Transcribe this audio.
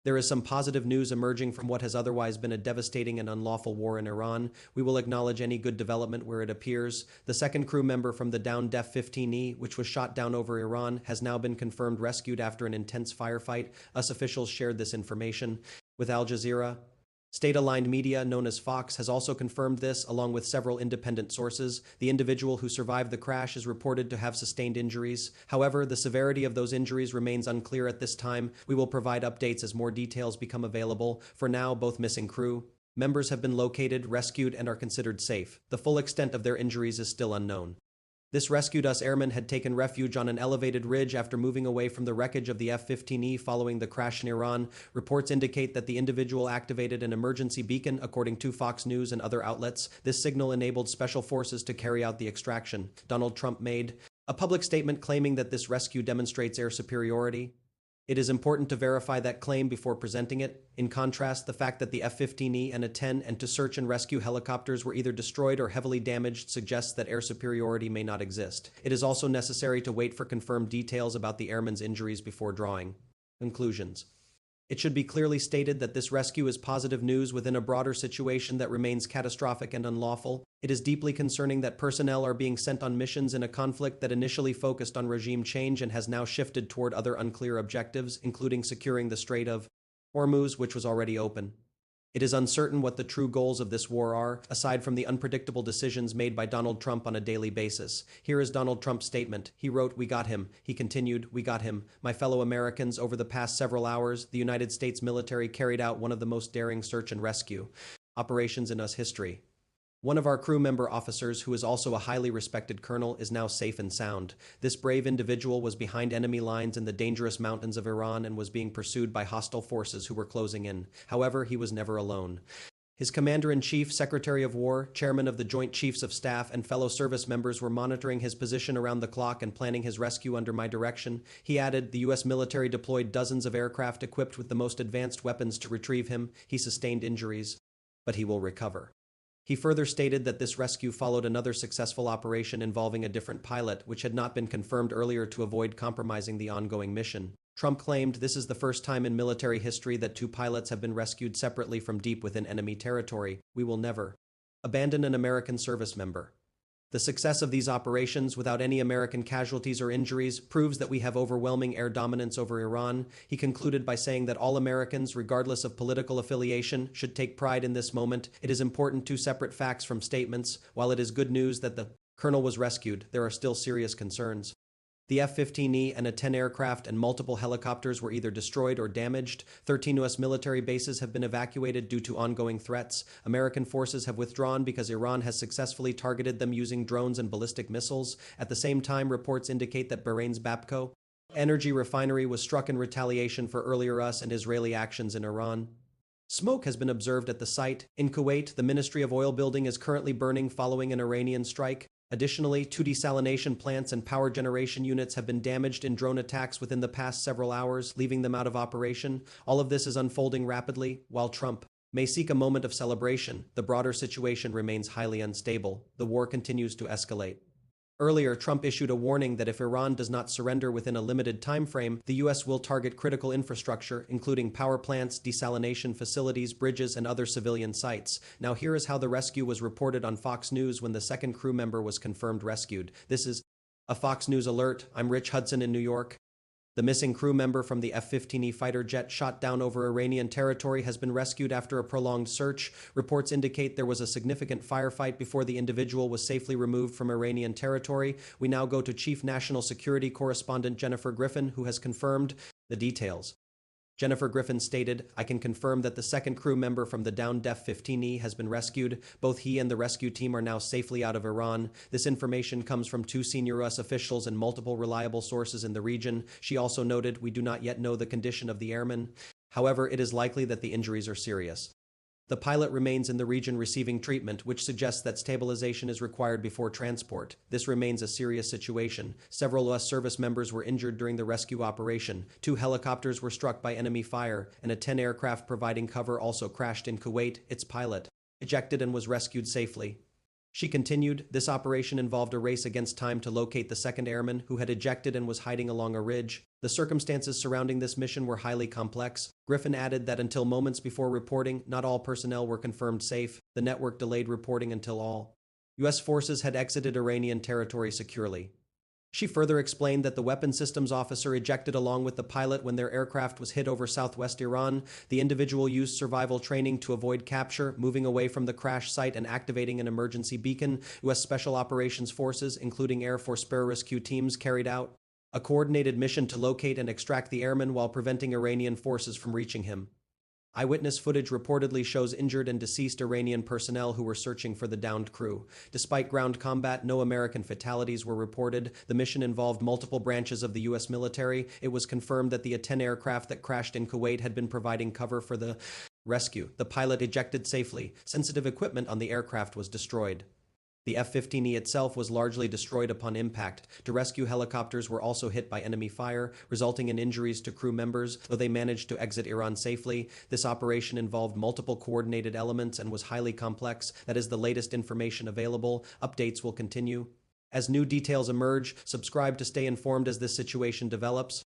There is some positive news emerging from what has otherwise been a devastating and unlawful war in Iran. We will acknowledge any good development where it appears. The second crew member from the downed F-15E, which was shot down over Iran, has now been confirmed rescued after an intense firefight. US officials shared this information with Al Jazeera. State-aligned media, known as Fox, has also confirmed this, along with several independent sources. The individual who survived the crash is reported to have sustained injuries. However, the severity of those injuries remains unclear at this time. We will provide updates as more details become available. For now, both missing crew members have been located, rescued, and are considered safe. The full extent of their injuries is still unknown. This rescued US airman had taken refuge on an elevated ridge after moving away from the wreckage of the F-15E following the crash in Iran. Reports indicate that the individual activated an emergency beacon, according to Fox News and other outlets. This signal enabled special forces to carry out the extraction. Donald Trump made a public statement claiming that this rescue demonstrates air superiority. It is important to verify that claim before presenting it. In contrast, the fact that the F-15E and A-10 and to search and rescue helicopters were either destroyed or heavily damaged suggests that air superiority may not exist. It is also necessary to wait for confirmed details about the airman's injuries before drawing conclusions. It should be clearly stated that this rescue is positive news within a broader situation that remains catastrophic and unlawful. It is deeply concerning that personnel are being sent on missions in a conflict that initially focused on regime change and has now shifted toward other unclear objectives, including securing the Strait of Hormuz, which was already open. It is uncertain what the true goals of this war are, aside from the unpredictable decisions made by Donald Trump on a daily basis. Here is Donald Trump's statement. He wrote, "We got him." He continued, "We got him. My fellow Americans, over the past several hours, the United States military carried out one of the most daring search and rescue operations in US history. One of our crew member officers, who is also a highly respected colonel, is now safe and sound. This brave individual was behind enemy lines in the dangerous mountains of Iran and was being pursued by hostile forces who were closing in. However, he was never alone. His commander-in-chief, Secretary of War, chairman of the Joint Chiefs of Staff, and fellow service members were monitoring his position around the clock and planning his rescue under my direction." He added, "The U.S. military deployed dozens of aircraft equipped with the most advanced weapons to retrieve him. He sustained injuries, but he will recover." He further stated that this rescue followed another successful operation involving a different pilot, which had not been confirmed earlier to avoid compromising the ongoing mission. Trump claimed this is the first time in military history that two pilots have been rescued separately from deep within enemy territory. "We will never abandon an American service member. The success of these operations, without any American casualties or injuries, proves that we have overwhelming air dominance over Iran." He concluded by saying that all Americans, regardless of political affiliation, should take pride in this moment. It is important to separate facts from statements. While it is good news that the colonel was rescued, there are still serious concerns. The F-15E and A-10 aircraft and multiple helicopters were either destroyed or damaged. 13 U.S. military bases have been evacuated due to ongoing threats. American forces have withdrawn because Iran has successfully targeted them using drones and ballistic missiles. At the same time, reports indicate that Bahrain's Bapco energy refinery was struck in retaliation for earlier US and Israeli actions in Iran. Smoke has been observed at the site. In Kuwait, the Ministry of Oil building is currently burning following an Iranian strike. Additionally, two desalination plants and power generation units have been damaged in drone attacks within the past several hours, leaving them out of operation. All of this is unfolding rapidly. While Trump may seek a moment of celebration, the broader situation remains highly unstable. The war continues to escalate. Earlier, Trump issued a warning that if Iran does not surrender within a limited time frame, the U.S. will target critical infrastructure, including power plants, desalination facilities, bridges, and other civilian sites. Now here is how the rescue was reported on Fox News when the second crew member was confirmed rescued. This is a Fox News alert. I'm Rich Hudson in New York. The missing crew member from the F-15E fighter jet shot down over Iranian territory has been rescued after a prolonged search. Reports indicate there was a significant firefight before the individual was safely removed from Iranian territory. We now go to Chief National Security Correspondent Jennifer Griffin, who has confirmed the details. Jennifer Griffin stated, "I can confirm that the second crew member from the downed F-15E has been rescued. Both he and the rescue team are now safely out of Iran. This information comes from two senior US officials and multiple reliable sources in the region." She also noted, "We do not yet know the condition of the airman. However, it is likely that the injuries are serious." The pilot remains in the region receiving treatment, which suggests that stabilization is required before transport. This remains a serious situation. Several US service members were injured during the rescue operation. Two helicopters were struck by enemy fire, and A-10 aircraft providing cover also crashed in Kuwait. Its pilot ejected and was rescued safely. She continued, this operation involved a race against time to locate the second airman, who had ejected and was hiding along a ridge. The circumstances surrounding this mission were highly complex. Griffin added that until moments before reporting, not all personnel were confirmed safe. The network delayed reporting until all U.S. forces had exited Iranian territory securely. She further explained that the weapons systems officer ejected along with the pilot when their aircraft was hit over southwest Iran. The individual used survival training to avoid capture, moving away from the crash site and activating an emergency beacon. U.S. Special Operations Forces, including Air Force pararescue teams, carried out a coordinated mission to locate and extract the airman while preventing Iranian forces from reaching him. Eyewitness footage reportedly shows injured and deceased Iranian personnel who were searching for the downed crew. Despite ground combat, no American fatalities were reported. The mission involved multiple branches of the U.S. military. It was confirmed that the A-10 aircraft that crashed in Kuwait had been providing cover for the rescue. The pilot ejected safely. Sensitive equipment on the aircraft was destroyed. The F-15E itself was largely destroyed upon impact. Rescue helicopters were also hit by enemy fire, resulting in injuries to crew members, though they managed to exit Iran safely. This operation involved multiple coordinated elements and was highly complex. That is the latest information available. Updates will continue. As new details emerge, subscribe to stay informed as this situation develops.